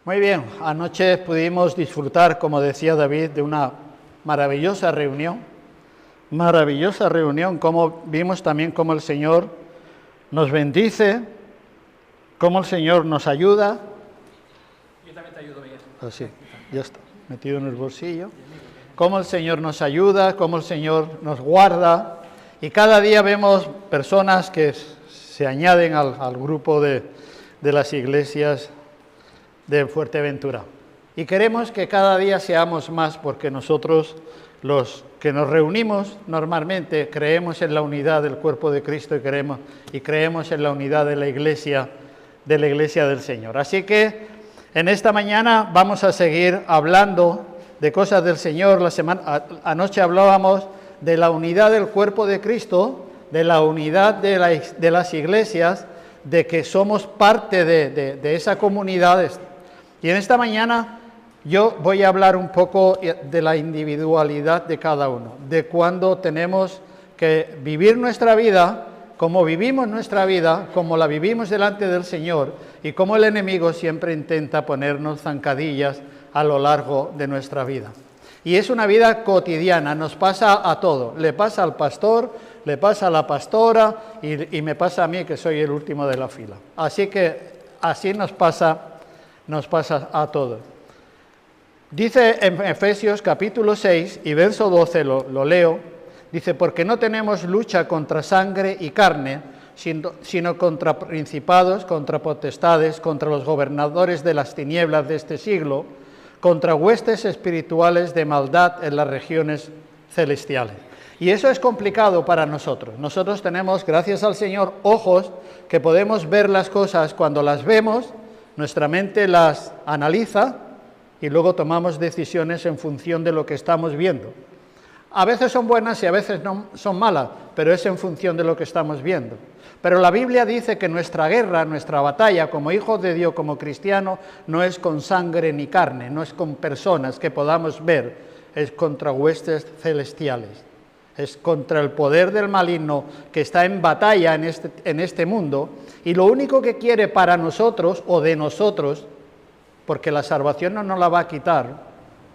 Muy bien, anoche pudimos disfrutar, como decía David, de una maravillosa reunión, como vimos también cómo el Señor nos bendice, cómo el Señor nos ayuda. Yo también te ayudo, Miguel. Así, ya está, metido en el bolsillo. Cómo el Señor nos ayuda, cómo el Señor nos guarda, y cada día vemos personas que se añaden al grupo de las iglesias de Fuerteventura. Y queremos que cada día seamos más, porque nosotros, los que nos reunimos normalmente, creemos en la unidad del cuerpo de Cristo y creemos en la unidad de la iglesia del Señor. Así que en esta mañana vamos a seguir hablando de cosas del Señor. Anoche hablábamos de la unidad del cuerpo de Cristo, de la unidad de las iglesias, de que somos parte de esa comunidad. Y en esta mañana yo voy a hablar un poco de la individualidad de cada uno, de cuándo tenemos que vivir nuestra vida, cómo vivimos nuestra vida, cómo la vivimos delante del Señor, y cómo el enemigo siempre intenta ponernos zancadillas a lo largo de nuestra vida. Y es una vida cotidiana, nos pasa a todo, le pasa al pastor, le pasa a la pastora y me pasa a mí, que soy el último de la fila. Así que así nos pasa a todos. Dice en Efesios capítulo 6 y verso 12, lo leo, dice: porque no tenemos lucha contra sangre y carne, sino contra principados, contra potestades, contra los gobernadores de las tinieblas de este siglo, contra huestes espirituales de maldad en las regiones celestiales. Y eso es complicado para nosotros. Nosotros tenemos, gracias al Señor, ojos que podemos ver las cosas. Cuando las vemos, nuestra mente las analiza y luego tomamos decisiones en función de lo que estamos viendo. A veces son buenas y a veces no son malas, pero es en función de lo que estamos viendo. Pero la Biblia dice que nuestra guerra, nuestra batalla como hijos de Dios, como cristianos, no es con sangre ni carne, no es con personas que podamos ver, es contra huestes celestiales. Es contra el poder del maligno que está en batalla en este mundo, y lo único que quiere para nosotros o de nosotros, porque la salvación no nos la va a quitar,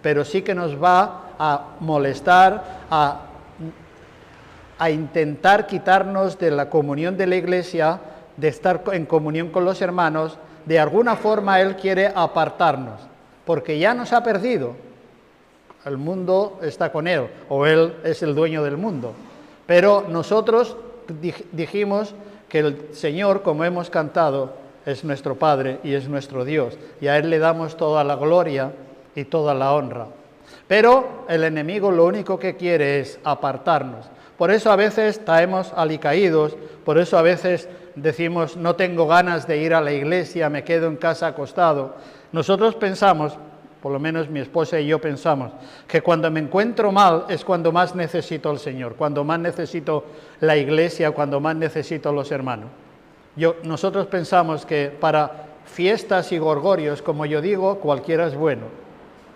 pero sí que nos va a molestar, a intentar quitarnos de la comunión de la iglesia, de estar en comunión con los hermanos. De alguna forma Él quiere apartarnos, porque ya nos ha perdido. El mundo está con Él, o Él es el dueño del mundo. Pero nosotros dijimos que el Señor, como hemos cantado, es nuestro Padre y es nuestro Dios, y a Él le damos toda la gloria y toda la honra. Pero el enemigo lo único que quiere es apartarnos. Por eso a veces caemos alicaídos, por eso a veces decimos: no tengo ganas de ir a la iglesia, me quedo en casa acostado. Nosotros pensamos, por lo menos mi esposa y yo pensamos, que cuando me encuentro mal es cuando más necesito al Señor, cuando más necesito la iglesia, cuando más necesito los hermanos. Nosotros pensamos que para fiestas y gorgorios, como yo digo, cualquiera es bueno,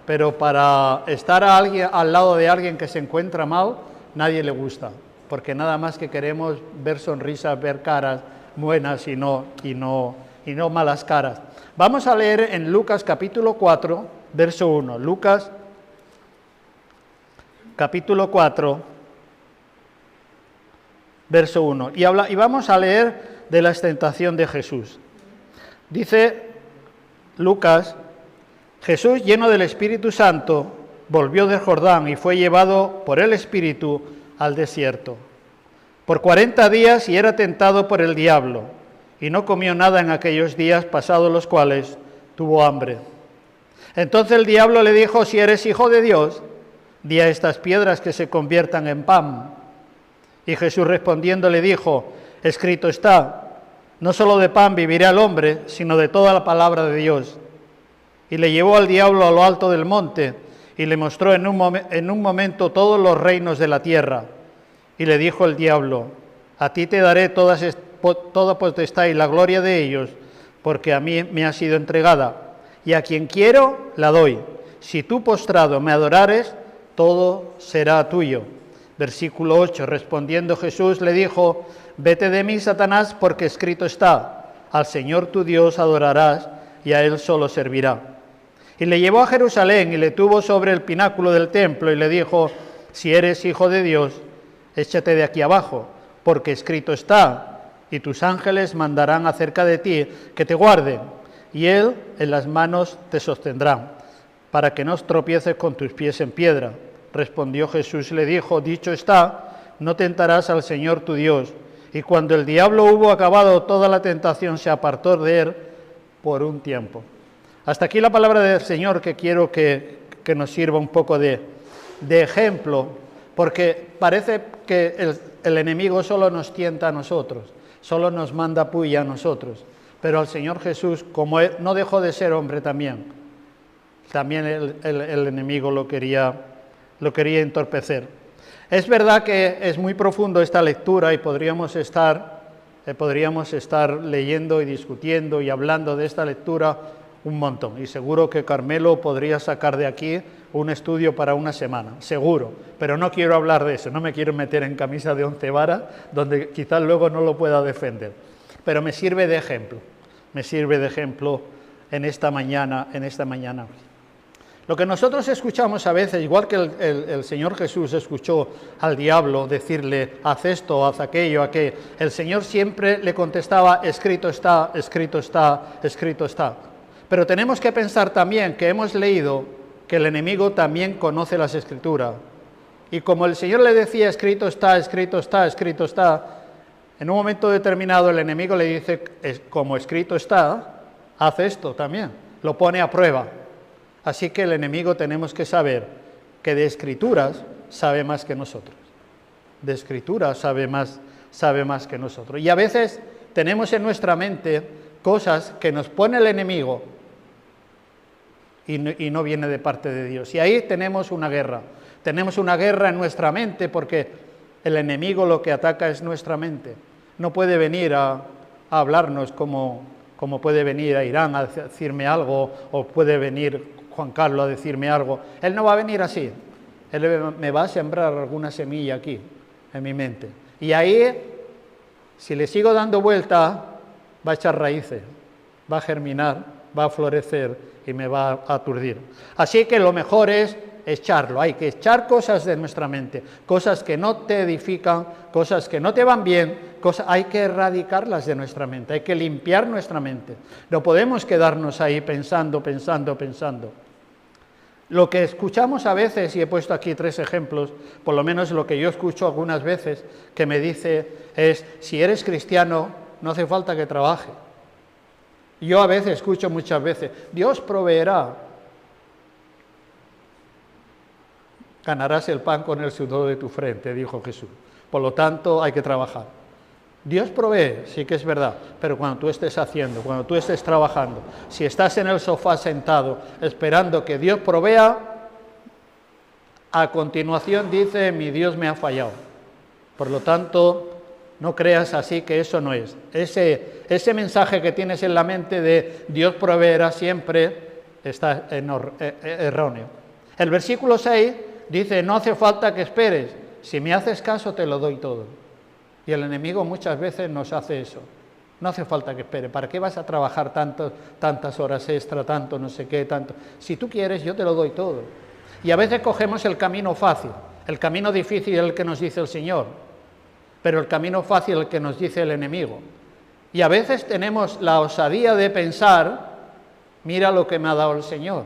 pero para estar al lado de alguien que se encuentra mal, nadie le gusta, porque nada más que queremos ver sonrisas, ver caras buenas y no malas caras. Vamos a leer en Lucas capítulo 4, verso 1. Lucas capítulo 4, verso 1. Y vamos a leer de la tentación de Jesús. Dice Lucas: Jesús, lleno del Espíritu Santo, volvió del Jordán y fue llevado por el Espíritu al desierto por 40 días, y era tentado por el diablo, y no comió nada en aquellos días, pasados los cuales tuvo hambre. Entonces el diablo le dijo: si eres hijo de Dios, di a estas piedras que se conviertan en pan. Y Jesús respondiendo le dijo: escrito está, no solo de pan vivirá el hombre, sino de toda la palabra de Dios. Y le llevó al diablo a lo alto del monte, y le mostró en un momento todos los reinos de la tierra. Y le dijo el diablo: a ti te daré toda potestad y la gloria de ellos, porque a mí me ha sido entregada, y a quien quiero la doy. Si tú postrado me adorares, todo será tuyo. Versículo 8, respondiendo Jesús le dijo: vete de mí, Satanás, porque escrito está: al Señor tu Dios adorarás y a Él solo servirá. Y le llevó a Jerusalén y le tuvo sobre el pináculo del templo y le dijo: si eres hijo de Dios, échate de aquí abajo, porque escrito está, y tus ángeles mandarán acerca de ti que te guarden, y él en las manos te sostendrán, para que no tropieces con tus pies en piedra. Respondió Jesús y le dijo: dicho está, no tentarás al Señor tu Dios. Y cuando el diablo hubo acabado toda la tentación, se apartó de él por un tiempo. Hasta aquí la palabra del Señor, que quiero que nos sirva un poco de ejemplo, porque parece que el enemigo solo nos tienta a nosotros, solo nos manda puya a nosotros, pero al Señor Jesús, como él no dejó de ser hombre también el enemigo lo quería entorpecer. Es verdad que es muy profundo esta lectura y podríamos estar leyendo y discutiendo y hablando de esta lectura un montón, y seguro que Carmelo podría sacar de aquí un estudio para una semana, seguro, pero no quiero hablar de eso, no me quiero meter en camisa de 11 varas, donde quizás luego no lo pueda defender, pero me sirve de ejemplo en esta mañana. Lo que nosotros escuchamos a veces, igual que el Señor Jesús escuchó al diablo decirle: haz esto, haz aquello, aquello, el Señor siempre le contestaba: escrito está, escrito está, escrito está. Pero tenemos que pensar también que hemos leído que el enemigo también conoce las Escrituras. Y como el Señor le decía: escrito está, escrito está, escrito está, en un momento determinado el enemigo le dice: como escrito está, haz esto también, lo pone a prueba. Así que el enemigo tenemos que saber que de Escrituras sabe más que nosotros. De Escrituras sabe más que nosotros. Y a veces tenemos en nuestra mente cosas que nos pone el enemigo y no viene de parte de Dios. Y ahí tenemos una guerra. Tenemos una guerra en nuestra mente, porque el enemigo lo que ataca es nuestra mente. No puede venir a hablarnos como puede venir a Irán a decirme algo, o puede venir Juan Carlos a decirme algo. Él no va a venir así. Él me va a sembrar alguna semilla aquí, en mi mente. Y ahí, si le sigo dando vuelta, va a echar raíces, va a germinar, va a florecer y me va a aturdir. Así que lo mejor es echarlo. Hay que echar cosas de nuestra mente, cosas que no te edifican, cosas que no te van bien, hay que erradicarlas de nuestra mente, hay que limpiar nuestra mente. No podemos quedarnos ahí pensando. Lo que escuchamos a veces, y he puesto aquí 3 ejemplos, por lo menos lo que yo escucho algunas veces, que me dice es: si eres cristiano, no hace falta que trabaje. Yo a veces escucho muchas veces: Dios proveerá. Ganarás el pan con el sudor de tu frente, dijo Jesús. Por lo tanto, hay que trabajar. Dios provee, sí que es verdad, pero cuando tú estés haciendo, cuando tú estés trabajando, si estás en el sofá sentado esperando que Dios provea, a continuación dice: mi Dios me ha fallado. Por lo tanto, no creas así, que eso no es. Ese mensaje que tienes en la mente de Dios proveerá siempre está erróneo. El versículo 6 dice: no hace falta que esperes, si me haces caso te lo doy todo. Y el enemigo muchas veces nos hace eso. No hace falta que espere. ¿Para qué vas a trabajar tantas horas extra, tanto no sé qué, tanto? Si tú quieres, yo te lo doy todo. Y a veces cogemos el camino fácil. El camino difícil es el que nos dice el Señor, pero el camino fácil es el que nos dice el enemigo. Y a veces tenemos la osadía de pensar: mira lo que me ha dado el Señor.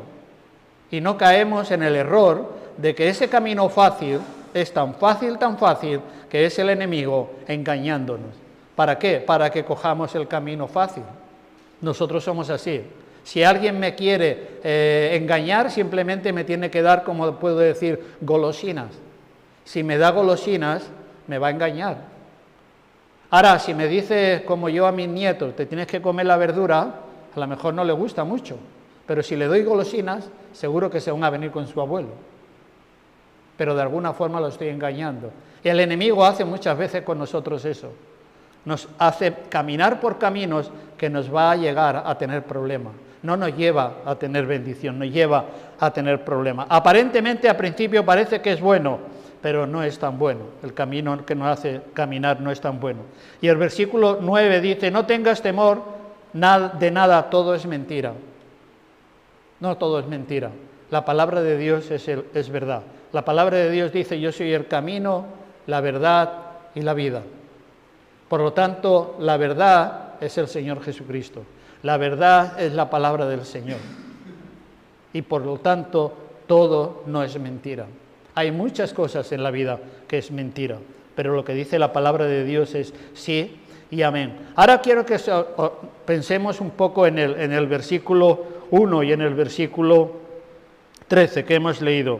Y no caemos en el error de que ese camino fácil es tan fácil, que es el enemigo engañándonos. ¿Para qué? Para que cojamos el camino fácil. Nosotros somos así. Si alguien me quiere engañar, simplemente me tiene que dar, como puedo decir, golosinas. Si me da golosinas, me va a engañar. Ahora, si me dice, como yo a mis nietos, te tienes que comer la verdura, a lo mejor no le gusta mucho. Pero si le doy golosinas, seguro que se van a venir con su abuelo. Pero de alguna forma lo estoy engañando. Y el enemigo hace muchas veces con nosotros eso. Nos hace caminar por caminos que nos va a llegar a tener problemas. No nos lleva a tener bendición, nos lleva a tener problemas. Aparentemente, al principio parece que es bueno, pero no es tan bueno. El camino que nos hace caminar no es tan bueno. Y el versículo 9 dice: no tengas temor de nada, todo es mentira. No todo es mentira. La palabra de Dios es verdad. La palabra de Dios dice, yo soy el camino, la verdad y la vida. Por lo tanto, la verdad es el Señor Jesucristo. La verdad es la palabra del Señor. Y por lo tanto, todo no es mentira. Hay muchas cosas en la vida que es mentira, pero lo que dice la palabra de Dios es sí y amén. Ahora quiero que pensemos un poco en el versículo 1 y en el versículo 13 que hemos leído.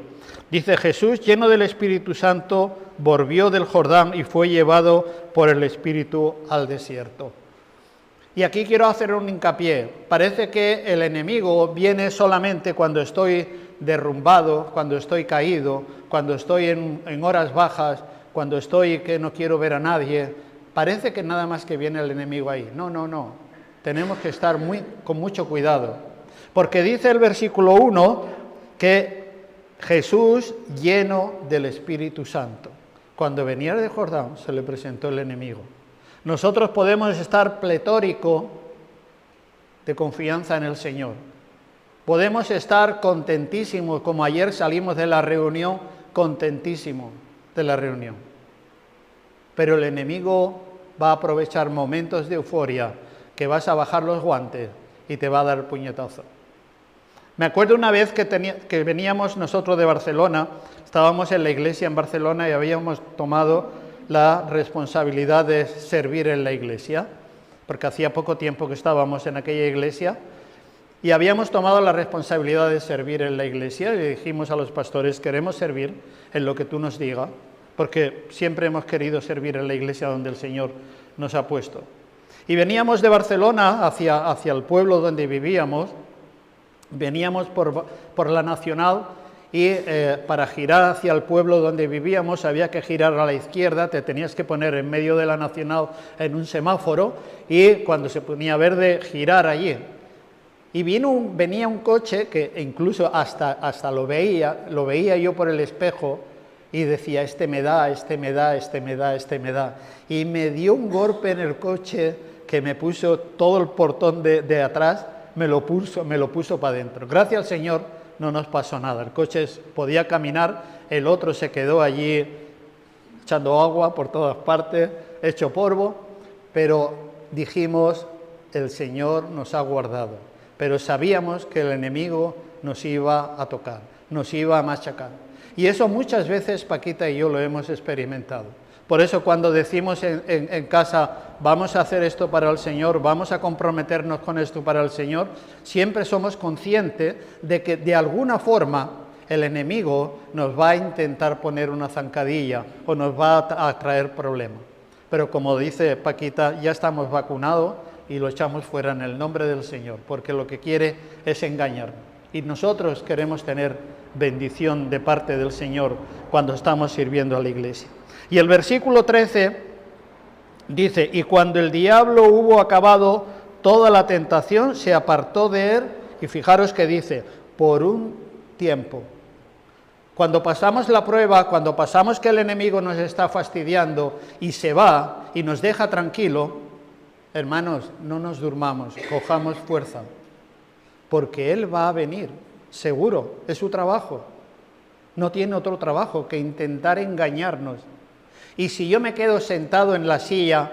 Dice, Jesús, lleno del Espíritu Santo, volvió del Jordán y fue llevado por el Espíritu al desierto. Y aquí quiero hacer un hincapié. Parece que el enemigo viene solamente cuando estoy derrumbado, cuando estoy caído, cuando estoy en horas bajas, cuando estoy que no quiero ver a nadie. Parece que nada más que viene el enemigo ahí. No, no, no. Tenemos que estar con mucho cuidado. Porque dice el versículo 1 que Jesús lleno del Espíritu Santo. Cuando venía de Jordán se le presentó el enemigo. Nosotros podemos estar pletóricos de confianza en el Señor. Podemos estar contentísimos, como ayer salimos de la reunión, contentísimos de la reunión. Pero el enemigo va a aprovechar momentos de euforia, que vas a bajar los guantes y te va a dar el puñetazo. Me acuerdo una vez que veníamos nosotros de Barcelona, estábamos en la iglesia en Barcelona y habíamos tomado la responsabilidad de servir en la iglesia, porque hacía poco tiempo que estábamos en aquella iglesia, y habíamos tomado la responsabilidad de servir en la iglesia, y le dijimos a los pastores, queremos servir en lo que tú nos digas, porque siempre hemos querido servir en la iglesia donde el Señor nos ha puesto. Y veníamos de Barcelona hacia el pueblo donde vivíamos, veníamos por la Nacional, y para girar hacia el pueblo donde vivíamos había que girar a la izquierda, te tenías que poner en medio de la Nacional en un semáforo y cuando se ponía verde girar allí. Y venía un coche que incluso hasta lo veía yo por el espejo y decía, este me da. Y me dio un golpe en el coche que me puso todo el portón de atrás, me lo puso para adentro. Gracias al Señor no nos pasó nada, el coche podía caminar, el otro se quedó allí echando agua por todas partes, hecho polvo, pero dijimos, el Señor nos ha guardado, pero sabíamos que el enemigo nos iba a tocar, nos iba a machacar. Y eso muchas veces Paquita y yo lo hemos experimentado. Por eso cuando decimos en casa, vamos a hacer esto para el Señor, vamos a comprometernos con esto para el Señor, siempre somos conscientes de que de alguna forma el enemigo nos va a intentar poner una zancadilla o nos va a traer problemas. Pero como dice Paquita, ya estamos vacunados y lo echamos fuera en el nombre del Señor, porque lo que quiere es engañarnos. Y nosotros queremos tener bendición de parte del Señor cuando estamos sirviendo a la iglesia. Y el versículo 13 dice, y cuando el diablo hubo acabado toda la tentación, se apartó de él, y fijaros que dice, por un tiempo. Cuando pasamos la prueba, cuando pasamos que el enemigo nos está fastidiando y se va y nos deja tranquilo, hermanos, no nos durmamos, cojamos fuerza, porque él va a venir, seguro, es su trabajo. No tiene otro trabajo que intentar engañarnos. Y si yo me quedo sentado en la silla,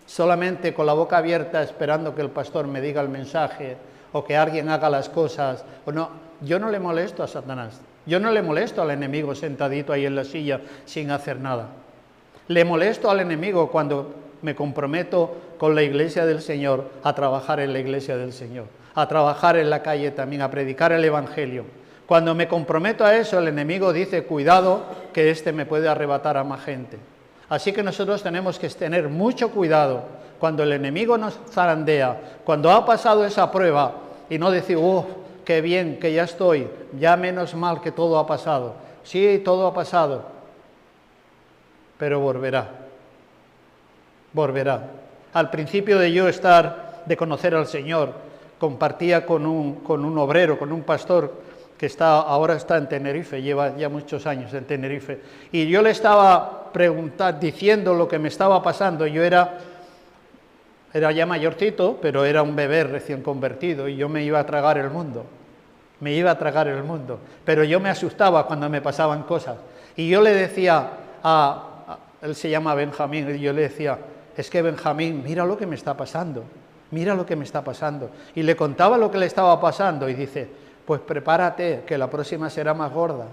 solamente con la boca abierta, esperando que el pastor me diga el mensaje, o que alguien haga las cosas, o no, yo no le molesto a Satanás, yo no le molesto al enemigo sentadito ahí en la silla sin hacer nada. Le molesto al enemigo cuando me comprometo con la iglesia del Señor a trabajar en la iglesia del Señor, a trabajar en la calle también, a predicar el evangelio. Cuando me comprometo a eso, el enemigo dice, cuidado, que este me puede arrebatar a más gente. Así que nosotros tenemos que tener mucho cuidado cuando el enemigo nos zarandea, cuando ha pasado esa prueba y no decir, oh, qué bien, que ya estoy, ya menos mal que todo ha pasado. Sí, todo ha pasado, pero volverá. Al principio de conocer al Señor, compartía con un obrero, con un pastor, que ahora está en Tenerife, lleva ya muchos años en Tenerife, y yo le estaba diciendo lo que me estaba pasando. Yo era ya mayorcito, pero era un bebé recién convertido, y yo me iba a tragar el mundo. me iba a tragar el mundo. Pero yo me asustaba cuando me pasaban cosas. Y yo le decía él se llama Benjamín, y yo le decía, es que Benjamín, mira lo que me está pasando, mira lo que me está pasando. Y le contaba lo que le estaba pasando y dice, pues prepárate, que la próxima será más gorda.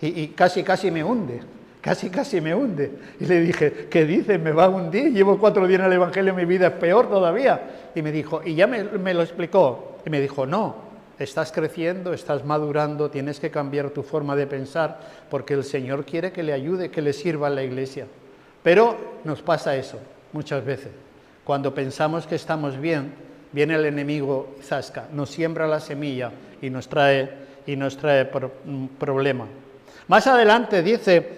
Y casi me hunde, casi me hunde. Y le dije, ¿qué dices? ¿Me va a hundir? Llevo 4 días en el Evangelio, mi vida es peor todavía. Y me dijo, y ya me lo explicó, y me dijo, no, estás creciendo, estás madurando, tienes que cambiar tu forma de pensar, porque el Señor quiere que le ayude, que le sirva a la iglesia. Pero nos pasa eso muchas veces. Cuando pensamos que estamos bien, viene el enemigo y zasca, nos siembra la semilla y nos trae problema. Más adelante dice,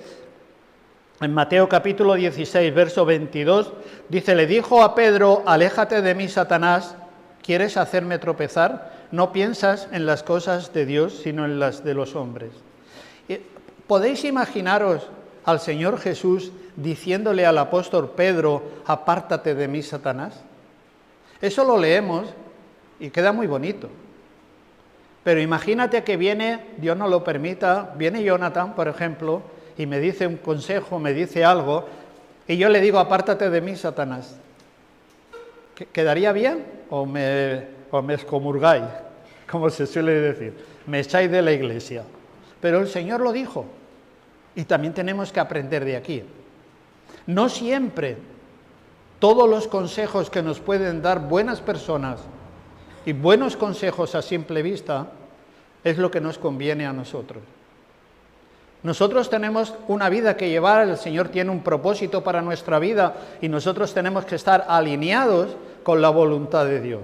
en Mateo capítulo 16, verso 22, dice, le dijo a Pedro, aléjate de mí, Satanás, ¿quieres hacerme tropezar? No piensas en las cosas de Dios, sino en las de los hombres. ¿Podéis imaginaros al Señor Jesús diciéndole al apóstol Pedro, apártate de mí, Satanás? Eso lo leemos y queda muy bonito. Pero imagínate que viene, Dios no lo permita, viene Jonathan, por ejemplo, y me dice un consejo, me dice algo, y yo le digo, apártate de mí, Satanás. ¿Quedaría bien o me excomulgáis, como se suele decir? Me echáis de la iglesia. Pero el Señor lo dijo, y también tenemos que aprender de aquí. No siempre todos los consejos que nos pueden dar buenas personas y buenos consejos a simple vista es lo que nos conviene a nosotros. Nosotros tenemos una vida que llevar, el Señor tiene un propósito para nuestra vida y nosotros tenemos que estar alineados con la voluntad de Dios.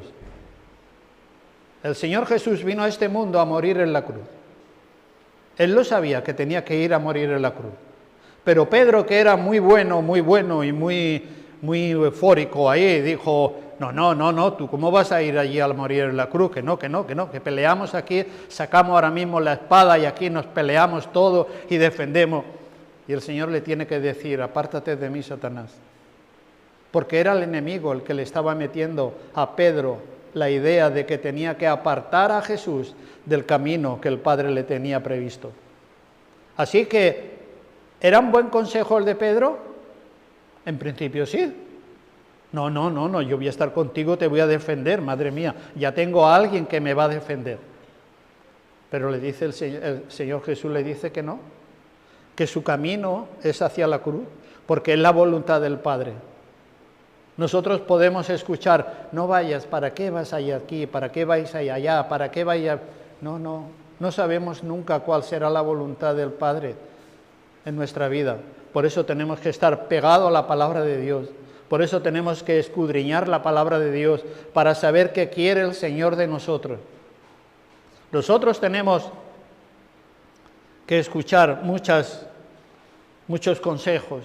El Señor Jesús vino a este mundo a morir en la cruz. Él lo sabía que tenía que ir a morir en la cruz. Pero Pedro, que era muy bueno y muy eufórico ahí, dijo, no, ¿tú cómo vas a ir allí a morir en la cruz? Que no, que peleamos aquí, sacamos ahora mismo la espada y aquí nos peleamos todo y defendemos. Y el Señor le tiene que decir, apártate de mí, Satanás. Porque era el enemigo el que le estaba metiendo a Pedro la idea de que tenía que apartar a Jesús del camino que el Padre le tenía previsto. Así que, ¿era un buen consejo el de Pedro? En principio sí. No, yo voy a estar contigo, te voy a defender, madre mía, ya tengo a alguien que me va a defender. Pero le dice el Señor Jesús le dice que no, que su camino es hacia la cruz, porque es la voluntad del Padre. Nosotros podemos escuchar, no vayas, ¿para qué vas allá aquí? ¿Para qué vais allá? ¿Para qué vayas? No sabemos nunca cuál será la voluntad del Padre en nuestra vida. Por eso tenemos que estar pegados a la palabra de Dios. Por eso tenemos que escudriñar la palabra de Dios para saber qué quiere el Señor de nosotros. Nosotros tenemos que escuchar muchos consejos.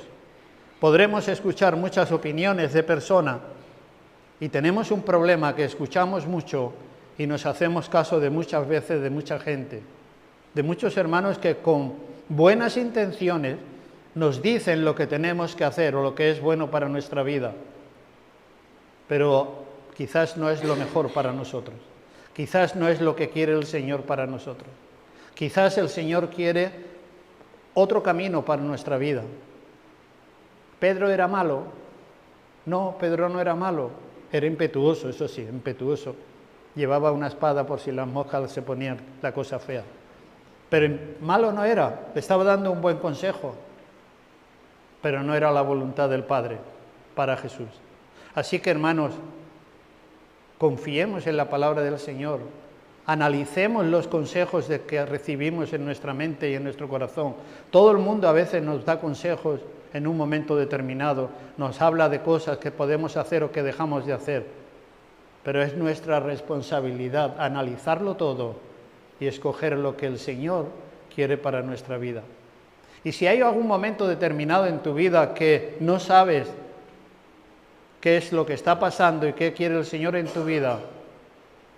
Podremos escuchar muchas opiniones de personas y tenemos un problema que escuchamos mucho y nos hacemos caso de muchas veces de mucha gente, de muchos hermanos que con buenas intenciones nos dicen lo que tenemos que hacer o lo que es bueno para nuestra vida, pero quizás no es lo mejor para nosotros, quizás no es lo que quiere el Señor para nosotros, quizás el Señor quiere otro camino para nuestra vida. ¿Pedro era malo? No, Pedro no era malo, era impetuoso, eso sí, impetuoso. Llevaba una espada por si las moscas se ponían la cosa fea. Pero malo no era, le estaba dando un buen consejo, pero no era la voluntad del Padre para Jesús. Así que, hermanos, confiemos en la palabra del Señor, analicemos los consejos que recibimos en nuestra mente y en nuestro corazón. Todo el mundo a veces nos da consejos en un momento determinado, nos habla de cosas que podemos hacer o que dejamos de hacer, pero es nuestra responsabilidad analizarlo todo y escoger lo que el Señor quiere para nuestra vida. Y si hay algún momento determinado en tu vida que no sabes qué es lo que está pasando y qué quiere el Señor en tu vida,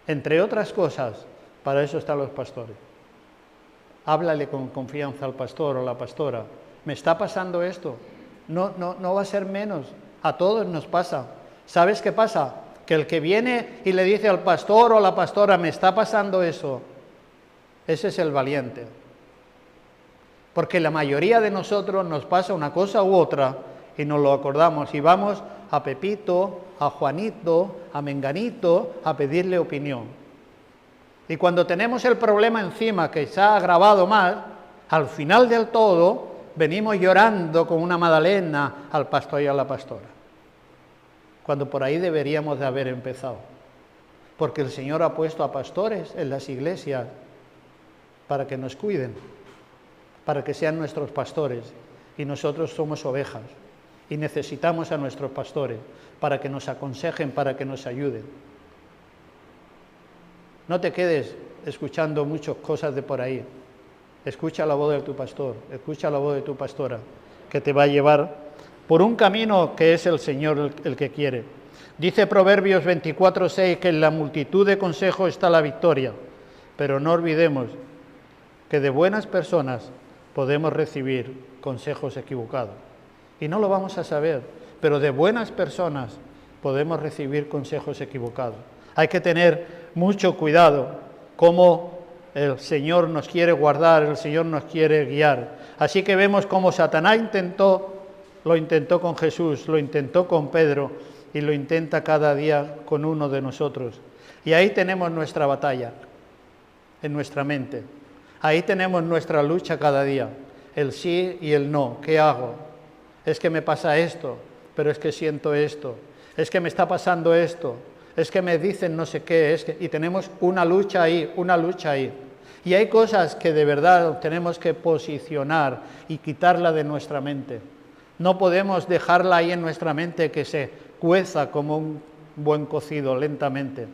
entre otras cosas, para eso están los pastores. Háblale con confianza al pastor o la pastora. ¿Me está pasando esto? No va a ser menos. A todos nos pasa. ¿Sabes qué pasa? Que el que viene y le dice al pastor o a la pastora, me está pasando eso, Ese es el valiente. Porque la mayoría de nosotros nos pasa una cosa u otra y nos lo acordamos y vamos a Pepito, a Juanito, a Menganito a pedirle opinión. Y cuando tenemos el problema encima que se ha agravado más, al final del todo venimos llorando con una magdalena al pastor y a la pastora. Cuando por ahí deberíamos de haber empezado. Porque el Señor ha puesto a pastores en las iglesias para que nos cuiden, para que sean nuestros pastores, y nosotros somos ovejas y necesitamos a nuestros pastores para que nos aconsejen, para que nos ayuden. No te quedes escuchando muchas cosas de por ahí. Escucha la voz de tu pastor, escucha la voz de tu pastora, que te va a llevar por un camino que es el Señor el que quiere. Dice Proverbios 24:6 que en la multitud de consejos está la victoria, pero no olvidemos que de buenas personas podemos recibir consejos equivocados. Y no lo vamos a saber, pero de buenas personas podemos recibir consejos equivocados. Hay que tener mucho cuidado cómo el Señor nos quiere guardar, el Señor nos quiere guiar. Así que vemos cómo Satanás lo intentó con Jesús, lo intentó con Pedro y lo intenta cada día con uno de nosotros. Y ahí tenemos nuestra batalla, en nuestra mente. Ahí tenemos nuestra lucha cada día, el sí y el no. ¿Qué hago? Es que me pasa esto, pero es que siento esto. Es que me está pasando esto. Es que me dicen no sé qué. Y tenemos una lucha ahí, una lucha ahí. Y hay cosas que de verdad tenemos que posicionar y quitarla de nuestra mente. No podemos dejarla ahí en nuestra mente que se cueza como un buen cocido lentamente.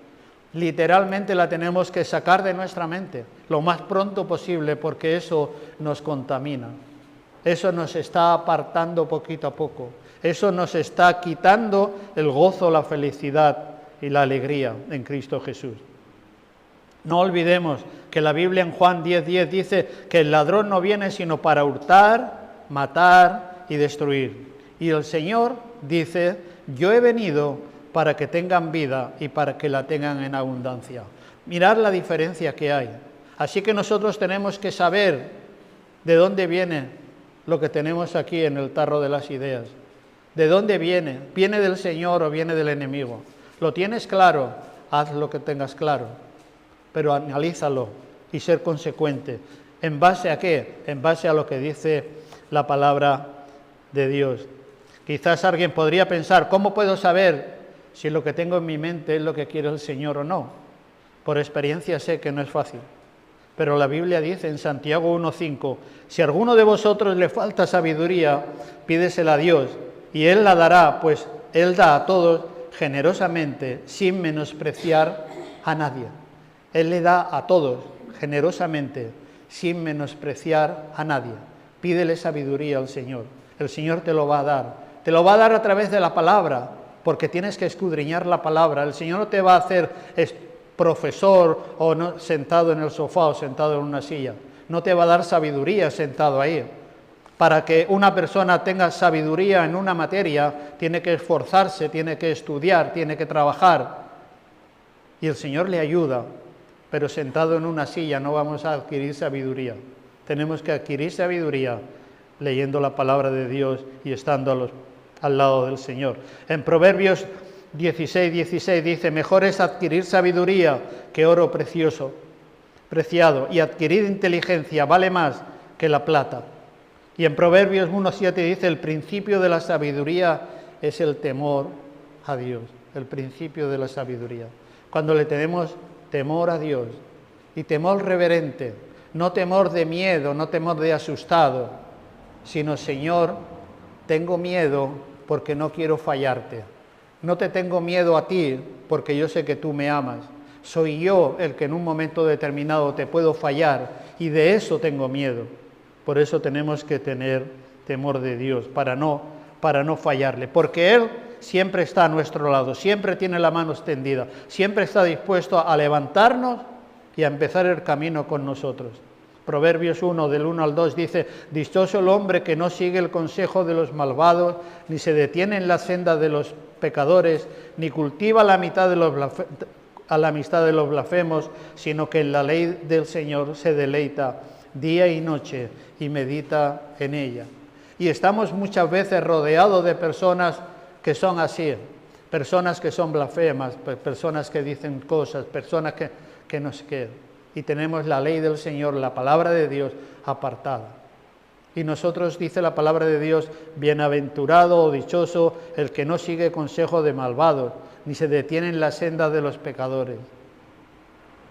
Literalmente la tenemos que sacar de nuestra mente lo más pronto posible, porque eso nos contamina. Eso nos está apartando poquito a poco. Eso nos está quitando el gozo, la felicidad y la alegría en Cristo Jesús. No olvidemos que la Biblia en Juan 10:10 dice que el ladrón no viene sino para hurtar, matar y destruir. Y el Señor dice: yo he venido para que tengan vida y para que la tengan en abundancia. Mirad la diferencia que hay. Así que nosotros tenemos que saber de dónde viene lo que tenemos aquí en el tarro de las ideas. ¿De dónde viene? ¿Viene del Señor o viene del enemigo? ¿Lo tienes claro? Haz lo que tengas claro, pero analízalo y ser consecuente. ¿En base a qué? En base a lo que dice la palabra de Dios. Quizás alguien podría pensar: ¿cómo puedo saber si lo que tengo en mi mente es lo que quiere el Señor o no? Por experiencia sé que no es fácil. Pero la Biblia dice en Santiago 1:5: si a alguno de vosotros le falta sabiduría, pídesela a Dios, y Él la dará, pues Él da a todos generosamente, sin menospreciar a nadie. Él le da a todos generosamente, sin menospreciar a nadie. Pídele sabiduría al Señor. El Señor te lo va a dar. Te lo va a dar a través de la palabra, porque tienes que escudriñar la palabra. El Señor no te va a hacer profesor o no, sentado en el sofá o sentado en una silla. No te va a dar sabiduría sentado ahí. Para que una persona tenga sabiduría en una materia, tiene que esforzarse, tiene que estudiar, tiene que trabajar. Y el Señor le ayuda, pero sentado en una silla no vamos a adquirir sabiduría. Tenemos que adquirir sabiduría leyendo la palabra de Dios y estando al lado del Señor. En Proverbios 16:16 dice: mejor es adquirir sabiduría que oro preciado, y adquirir inteligencia vale más que la plata. Y en Proverbios 1:7 dice: el principio de la sabiduría es el temor a Dios. El principio de la sabiduría. Cuando le tenemos temor a Dios, y temor reverente, no temor de miedo, no temor de asustado, sino: Señor, tengo miedo porque no quiero fallarte. No te tengo miedo a ti porque yo sé que tú me amas. Soy yo el que en un momento determinado te puedo fallar, y de eso tengo miedo. Por eso tenemos que tener temor de Dios, para no fallarle, porque Él siempre está a nuestro lado, siempre tiene la mano extendida, siempre está dispuesto a levantarnos y a empezar el camino con nosotros. Proverbios 1, del 1 al 2 dice: dichoso el hombre que no sigue el consejo de los malvados, ni se detiene en la senda de los pecadores, ni cultiva la mitad de los a la amistad de los blasfemos, sino que en la ley del Señor se deleita día y noche y medita en ella. Y estamos muchas veces rodeados de personas que son así, personas que son blasfemas, personas que dicen cosas, personas que no sé qué. Y tenemos la ley del Señor, la palabra de Dios apartada. Y nosotros, dice la palabra de Dios, bienaventurado o dichoso el que no sigue consejo de malvados, ni se detiene en la senda de los pecadores.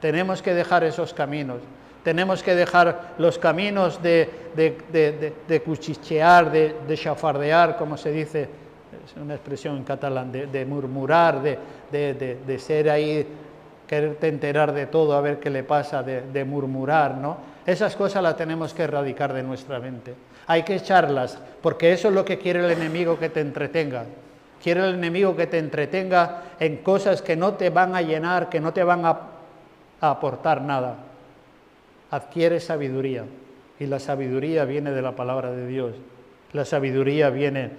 Tenemos que dejar esos caminos. Tenemos que dejar los caminos de cuchichear, de chafardear, como se dice, es una expresión en catalán, de murmurar, de ser ahí, quererte enterar de todo, a ver qué le pasa, de murmurar, ¿no? Esas cosas las tenemos que erradicar de nuestra mente. Hay que echarlas, porque eso es lo que quiere el enemigo, que te entretenga. Quiere el enemigo que te entretenga en cosas que no te van a llenar, que no te van a aportar nada. Adquiere sabiduría, y la sabiduría viene de la palabra de Dios. La sabiduría viene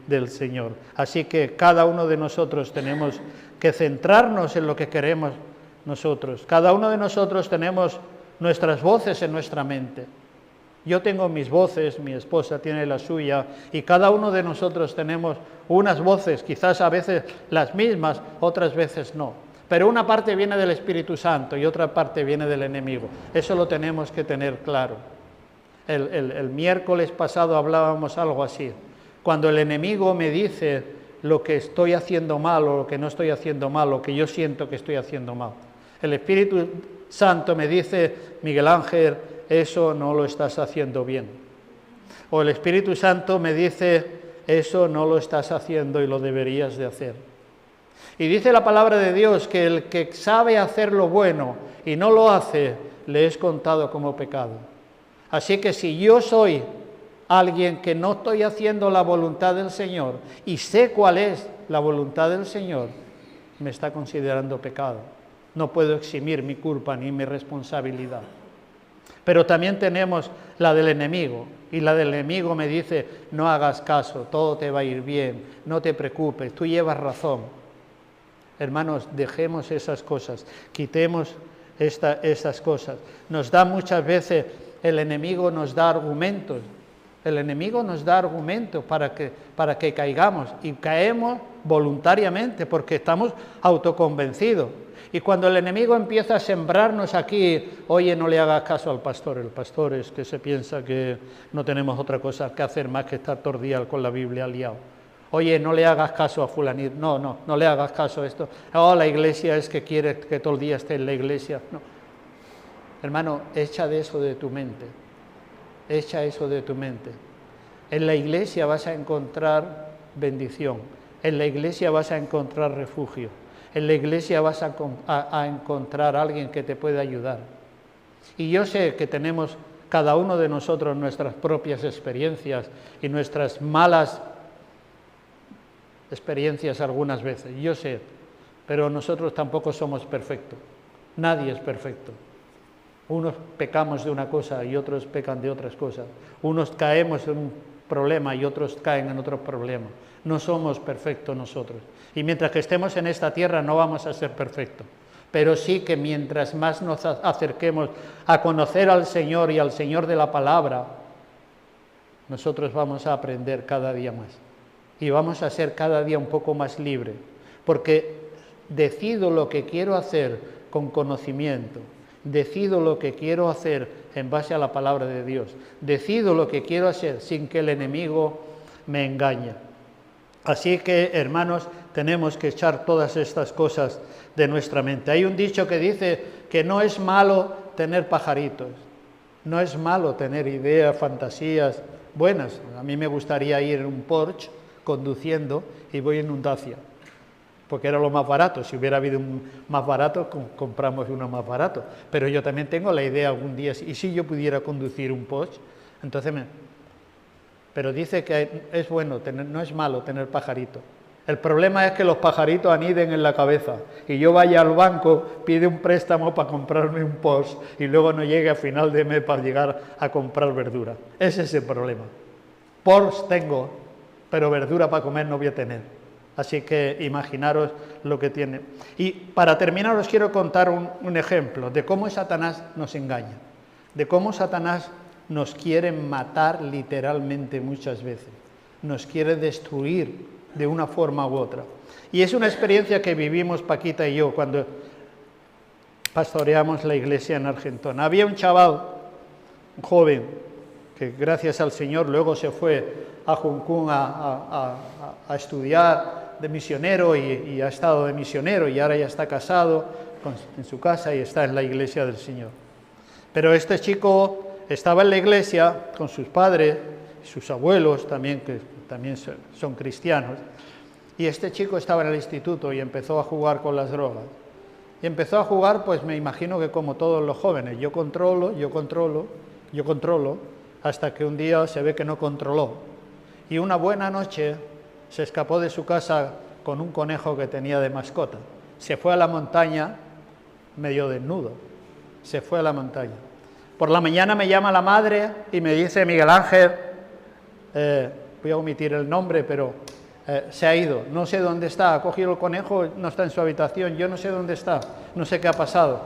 del Señor. Así que cada uno de nosotros tenemos que centrarnos en lo que queremos nosotros. Cada uno de nosotros tenemos nuestras voces en nuestra mente. Yo tengo mis voces, mi esposa tiene la suya, y cada uno de nosotros tenemos unas voces, quizás a veces las mismas, otras veces no. Pero una parte viene del Espíritu Santo y otra parte viene del enemigo. Eso lo tenemos que tener claro. El miércoles pasado hablábamos algo así. Cuando el enemigo me dice lo que estoy haciendo mal o lo que no estoy haciendo mal, o que yo siento que estoy haciendo mal, el Espíritu Santo me dice: Miguel Ángel, eso no lo estás haciendo bien. O el Espíritu Santo me dice: eso no lo estás haciendo y lo deberías de hacer. Y dice la palabra de Dios que el que sabe hacer lo bueno y no lo hace, le es contado como pecado. Así que si yo soy alguien que no estoy haciendo la voluntad del Señor y sé cuál es la voluntad del Señor, me está considerando pecado. No puedo eximir mi culpa ni mi responsabilidad. Pero también tenemos la del enemigo, y la del enemigo me dice: no hagas caso, todo te va a ir bien, no te preocupes, tú llevas razón. Hermanos, dejemos esas cosas, quitemos esas cosas. Nos da muchas veces, el enemigo nos da argumentos, para que caigamos, y caemos voluntariamente porque estamos autoconvencidos. Y cuando el enemigo empieza a sembrarnos aquí: oye, no le hagas caso al pastor, el pastor es que se piensa que no tenemos otra cosa que hacer más que estar todo el día con la Biblia liado. Oye, no le hagas caso a fulanito, no le hagas caso a esto. Oh, la iglesia es que quiere que todo el día esté en la iglesia. No. Hermano, echa eso de tu mente. Echa eso de tu mente. En la iglesia vas a encontrar bendición. En la iglesia vas a encontrar refugio. En la iglesia vas a encontrar a alguien que te pueda ayudar. Y yo sé que tenemos cada uno de nosotros nuestras propias experiencias y nuestras malas experiencias algunas veces, yo sé, pero nosotros tampoco somos perfectos. Nadie es perfecto. Unos pecamos de una cosa y otros pecan de otras cosas. Unos caemos en un problema y otros caen en otro problema. No somos perfectos nosotros. Y mientras que estemos en esta tierra no vamos a ser perfectos. Pero sí que mientras más nos acerquemos a conocer al Señor y al Señor de la palabra, nosotros vamos a aprender cada día más. Y vamos a ser cada día un poco más libres. Porque decido lo que quiero hacer con conocimiento. Decido lo que quiero hacer en base a la palabra de Dios. Decido lo que quiero hacer sin que el enemigo me engañe. Así que, hermanos, tenemos que echar todas estas cosas de nuestra mente. Hay un dicho que dice que no es malo tener pajaritos. No es malo tener ideas, fantasías buenas. A mí me gustaría ir en un Porsche conduciendo y voy en un Dacia, porque era lo más barato. Si hubiera habido un más barato, compramos uno más barato. Pero yo también tengo la idea algún día, y si yo pudiera conducir un Porsche, entonces Pero dice que es bueno, no es malo tener pajaritos. El problema es que los pajaritos aniden en la cabeza y yo vaya al banco, pide un préstamo para comprarme un Porsche y luego no llegue a final de mes para llegar a comprar verdura. Ese es el problema. Porsche tengo, pero verdura para comer no voy a tener. Así que imaginaros lo que tiene. Y para terminar os quiero contar un ejemplo de cómo Satanás nos engaña, de cómo Satanás nos quiere matar literalmente muchas veces, nos quiere destruir de una forma u otra. Y es una experiencia que vivimos Paquita y yo cuando pastoreamos la iglesia en Argentona. Había un chaval, un joven, que gracias al Señor luego se fue a Hong Kong a estudiar de misionero y ha estado de misionero y ahora ya está casado en su casa y está en la iglesia del Señor. Pero este chico estaba en la iglesia con sus padres, sus abuelos también, que también son cristianos, y este chico estaba en el instituto y empezó a jugar con las drogas. Y empezó a jugar, pues me imagino que como todos los jóvenes, yo controlo, hasta que un día se ve que no controló. Y una buena noche se escapó de su casa con un conejo que tenía de mascota. Se fue a la montaña medio desnudo, se fue a la montaña. Por la mañana me llama la madre y me dice: Miguel Ángel, voy a omitir el nombre, pero se ha ido, no sé dónde está, ha cogido el conejo, no está en su habitación, yo no sé dónde está, no sé qué ha pasado.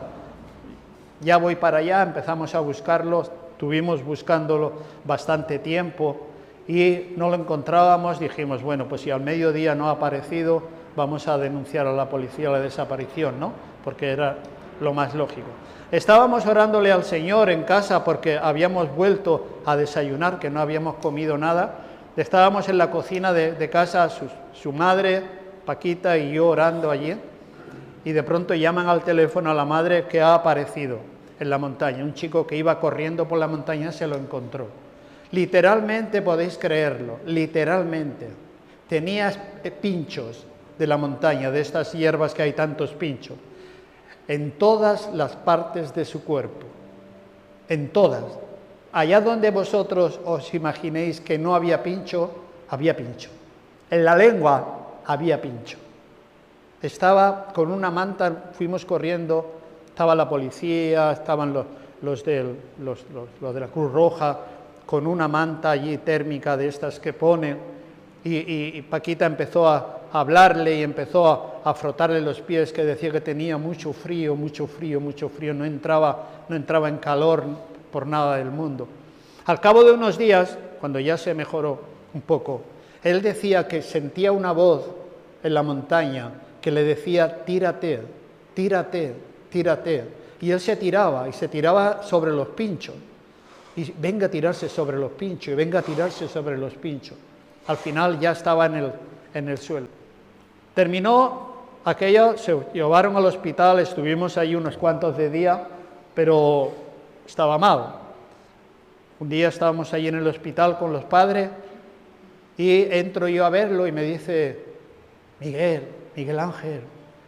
Ya voy para allá, empezamos a buscarlo, estuvimos buscándolo bastante tiempo y no lo encontrábamos. Dijimos, bueno, pues si al mediodía no ha aparecido, vamos a denunciar a la policía la desaparición, ¿no? Porque era lo más lógico. Estábamos orándole al Señor en casa porque habíamos vuelto a desayunar, que no habíamos comido nada. Estábamos en la cocina de casa, su madre, Paquita y yo orando allí, y de pronto llaman al teléfono a la madre que ha aparecido en la montaña. Un chico que iba corriendo por la montaña se lo encontró. Literalmente, podéis creerlo, literalmente. Tenía pinchos de la montaña, de estas hierbas que hay tantos pinchos, en todas las partes de su cuerpo, en todas. Allá donde vosotros os imaginéis que no había pincho, había pincho. En la lengua había pincho. Estaba con una manta, fuimos corriendo, estaba la policía, estaban los de la Cruz Roja, con una manta allí térmica de estas que ponen, y Paquita empezó a hablarle y empezó a frotarle los pies, que decía que tenía mucho frío, no entraba en calor por nada del mundo. Al cabo de unos días, cuando ya se mejoró un poco, él decía que sentía una voz en la montaña que le decía: tírate, tírate, tírate. Y él se tiraba sobre los pinchos. Y venga a tirarse sobre los pinchos, y venga a tirarse sobre los pinchos. Al final ya estaba en el suelo. Terminó aquello, se llevaron al hospital, estuvimos ahí unos cuantos de días, pero estaba mal. Un día estábamos ahí en el hospital con los padres y entro yo a verlo y me dice: Miguel Ángel,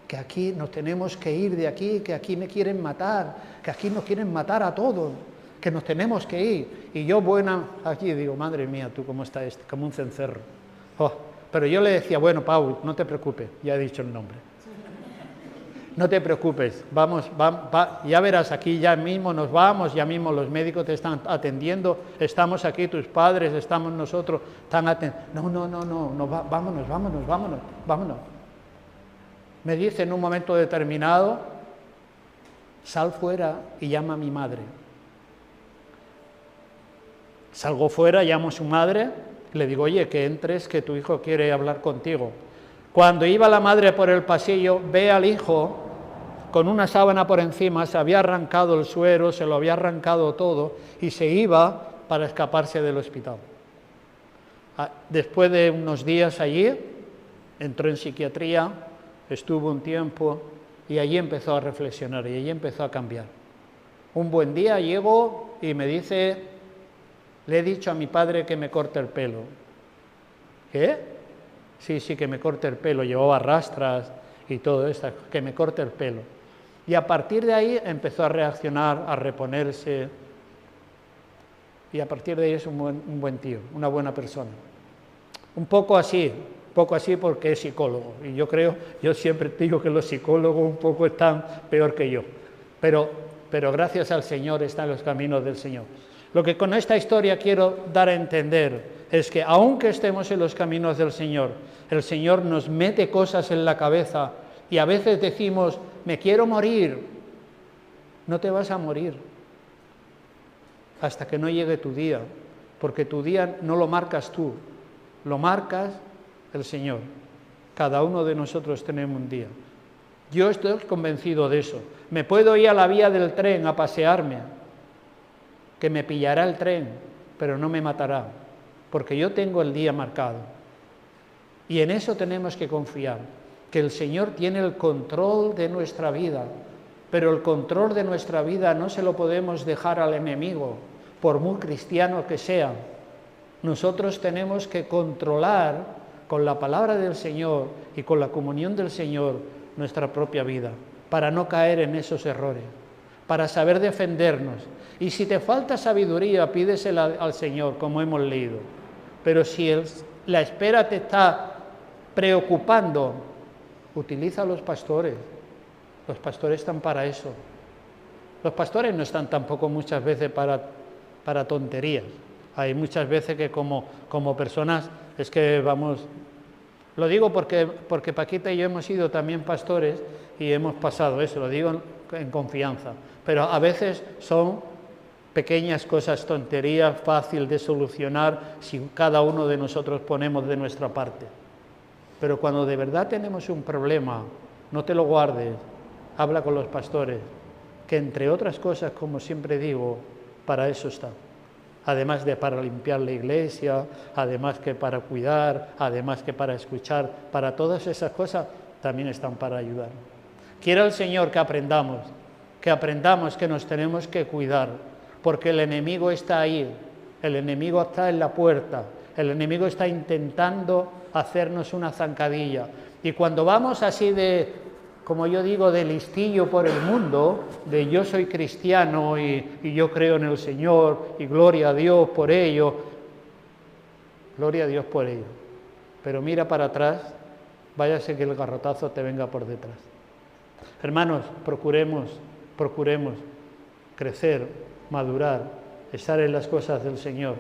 que aquí nos tenemos que ir de aquí, que aquí me quieren matar, que aquí nos quieren matar a todos, que nos tenemos que ir. Y yo, buena, aquí digo: madre mía, tú cómo está este, como un cencerro. Pero yo le decía: bueno, Pau, no te preocupes, ya he dicho el nombre. No te preocupes, vamos, ya verás, aquí ya mismo nos vamos, ya mismo los médicos te están atendiendo, estamos aquí tus padres, estamos nosotros, están atendiendo. No, vámonos. Me dice en un momento determinado: sal fuera y llama a mi madre. Salgo fuera, llamo a su madre, le digo: oye, que entres, que tu hijo quiere hablar contigo. Cuando iba la madre por el pasillo, ve al hijo con una sábana por encima, se había arrancado el suero, se lo había arrancado todo y se iba para escaparse del hospital. Después de unos días allí, entró en psiquiatría, estuvo un tiempo y allí empezó a reflexionar y allí empezó a cambiar. Un buen día llego y me dice: le he dicho a mi padre que me corte el pelo. ¿Qué? Sí, que me corte el pelo, llevaba rastras y todo esto, que me corte el pelo. Y a partir de ahí empezó a reaccionar, a reponerse, y a partir de ahí es un buen tío, una buena persona. Un poco así porque es psicólogo, y yo siempre digo que los psicólogos un poco están peor que yo, pero gracias al Señor están los caminos del Señor. Lo que con esta historia quiero dar a entender es que aunque estemos en los caminos del Señor, el Señor nos mete cosas en la cabeza y a veces decimos, me quiero morir. No te vas a morir hasta que no llegue tu día, porque tu día no lo marcas tú, lo marcas el Señor. Cada uno de nosotros tenemos un día. Yo estoy convencido de eso. Me puedo ir a la vía del tren a pasearme, que me pillará el tren, pero no me matará, porque yo tengo el día marcado. Y en eso tenemos que confiar, que el Señor tiene el control de nuestra vida, pero el control de nuestra vida no se lo podemos dejar al enemigo, por muy cristiano que sea. Nosotros tenemos que controlar con la palabra del Señor y con la comunión del Señor nuestra propia vida, para no caer en esos errores, para saber defendernos. Y si te falta sabiduría, pídesela al Señor, como hemos leído. Pero si la espera te está preocupando, utiliza a los pastores. Los pastores están para eso. Los pastores no están tampoco muchas veces para tonterías. Hay muchas veces que como personas es que vamos... Lo digo porque Paquita y yo hemos sido también pastores y hemos pasado eso, lo digo en confianza. Pero a veces son pequeñas cosas, tonterías, fácil de solucionar si cada uno de nosotros ponemos de nuestra parte. Pero cuando de verdad tenemos un problema, no te lo guardes, habla con los pastores, que entre otras cosas, como siempre digo, para eso está. Además de para limpiar la iglesia, además que para cuidar, además que para escuchar, para todas esas cosas también están para ayudar. Quiera el Señor que aprendamos que nos tenemos que cuidar, porque el enemigo está ahí, el enemigo está en la puerta, el enemigo está intentando hacernos una zancadilla. Y cuando vamos así de, como yo digo, de listillo por el mundo, de yo soy cristiano y yo creo en el Señor y gloria a Dios por ello, gloria a Dios por ello. Pero mira para atrás, váyase que el garrotazo te venga por detrás. Hermanos, procuremos crecer, madurar, estar en las cosas del Señor.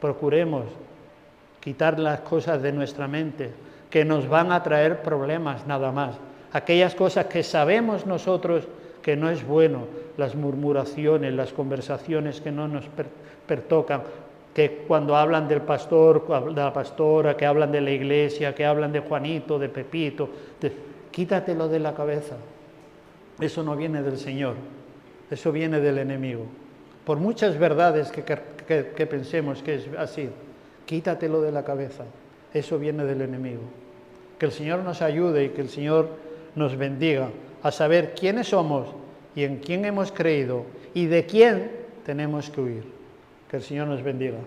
Procuremos quitar las cosas de nuestra mente que nos van a traer problemas nada más. Aquellas cosas que sabemos nosotros que no es bueno, las murmuraciones, las conversaciones que no nos pertocan, que cuando hablan del pastor, de la pastora, que hablan de la iglesia, que hablan de Juanito, de Pepito, quítatelo de la cabeza. Eso no viene del Señor, eso viene del enemigo. Por muchas verdades que pensemos que es así, quítatelo de la cabeza, eso viene del enemigo. Que el Señor nos ayude y que el Señor nos bendiga a saber quiénes somos y en quién hemos creído y de quién tenemos que huir. Que el Señor nos bendiga.